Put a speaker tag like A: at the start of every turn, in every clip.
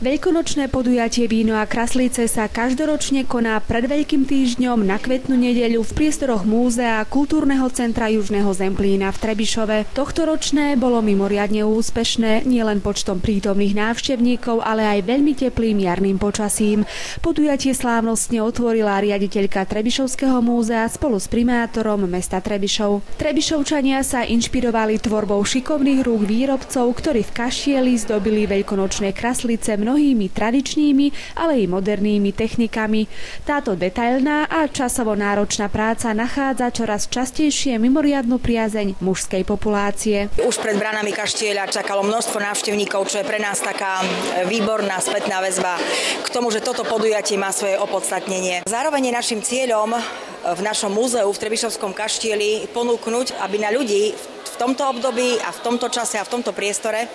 A: Veľkonočné podujatie Víno a kraslice sa každoročne koná pred Veľkým týždňom na Kvetnú nedeľu v priestoroch Múzea Kultúrneho centra Južného Zemplína v Trebišove. Tohtoročné bolo mimoriadne úspešné nielen počtom prítomných návštevníkov, ale aj veľmi teplým jarným počasím. Podujatie slávnostne otvorila riaditeľka Trebišovského múzea spolu s primátorom mesta Trebišov. Trebišovčania sa inšpirovali tvorbou šikovných rúk výrobcov, ktorí v kaštieli zdobili veľkonočné kraslice mnohými tradičnými, ale i modernými technikami. Táto detailná a časovo náročná práca nachádza čoraz častejšie mimoriadnu priazeň mužskej populácie.
B: Už pred bránami kaštieľa čakalo množstvo návštevníkov, čo je pre nás taká výborná spätná väzba k tomu, že toto podujatie má svoje opodstatnenie. Zároveň je našim cieľom v našom múzeu v Trebišovskom kaštieli ponúknuť, aby na ľudí v tomto období a v tomto čase a v tomto priestore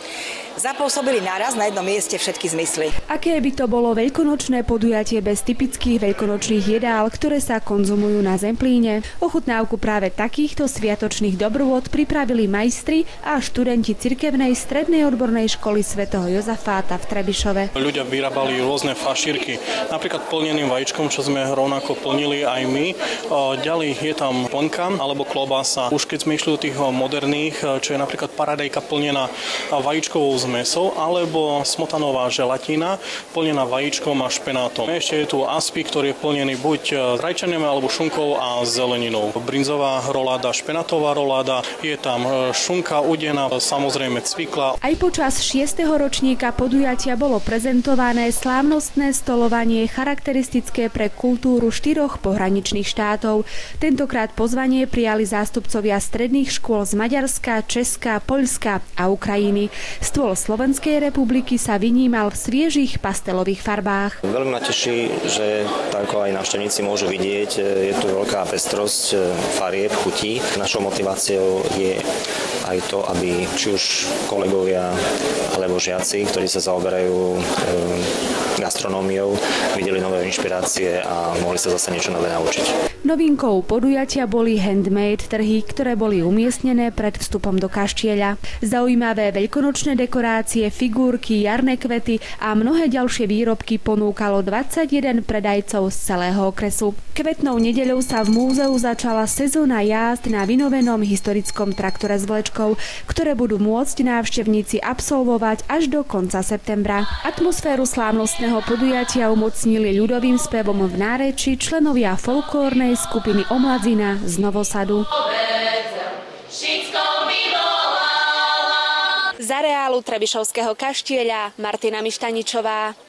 B: zapôsobili naraz na jednom mieste všetky zmysly.
A: Aké by to bolo veľkonočné podujatie bez typických veľkonočných jedál, ktoré sa konzumujú na Zemplíne? Ochutnávku práve takýchto sviatočných dobrôd pripravili majstri a študenti cirkevnej strednej odbornej školy svätého Jozafáta v Trebišove.
C: Ľudia vyrábali rôzne fašírky, napríklad plneným vajíčkom, čo sme rovnako plnili aj my. Ďalej je tam plnka alebo klobása. Už keď sme išli do tých moderných, čo je napríklad paradajka plnená vajíčkovou zmesou alebo smotanová želatina plnená vajíčkom a špenátom. Ešte je tu aspik, ktorý je plnený buď rajčaním alebo šunkou a zeleninou. Brinzová roláda, špenátová roláda, je tam šunka udená, samozrejme cvikla.
A: Aj počas 6. ročníka podujatia bolo prezentované slávnostné stolovanie charakteristické pre kultúru 4 pohraničných štátov. Tentokrát pozvanie prijali zástupcovia stredných škôl z Maďarska, Česka, Poľska a Ukrajiny. Stôl Slovenskej republiky sa vynímal v sviežých pastelových farbách.
D: Veľmi ma teší, že tak ako aj návštevníci môžu vidieť, je tu veľká pestrosť farieb, chutí. Našou motiváciou je aj to, aby či už kolegovia alebo žiaci, ktorí sa zaoberajú gastronómiou, videli nové inšpirácie a mohli sa zase niečo nové naučiť.
A: Novinkou podujatia boli handmade trhy, ktoré boli umiestnené pred vstupom do kaštieľa. Zaujímavé veľkonočné dekorácie, figurky, jarné kvety a mnohé ďalšie výrobky ponúkalo 21 predajcov z celého okresu. Kvetnou nedeľou sa v múzeu začala sezóna jazd na vynovenom historickom traktore s vlečkou, ktoré budú môcť návštevníci absolvovať až do konca septembra. Atmosféru slávnostného podujatia umocnili ľudovým spevom v náreči členovia folklórnej skupiny Omladzina z Novosadu. Z areálu Trebišovského kaštieľa Martina Mištaničová.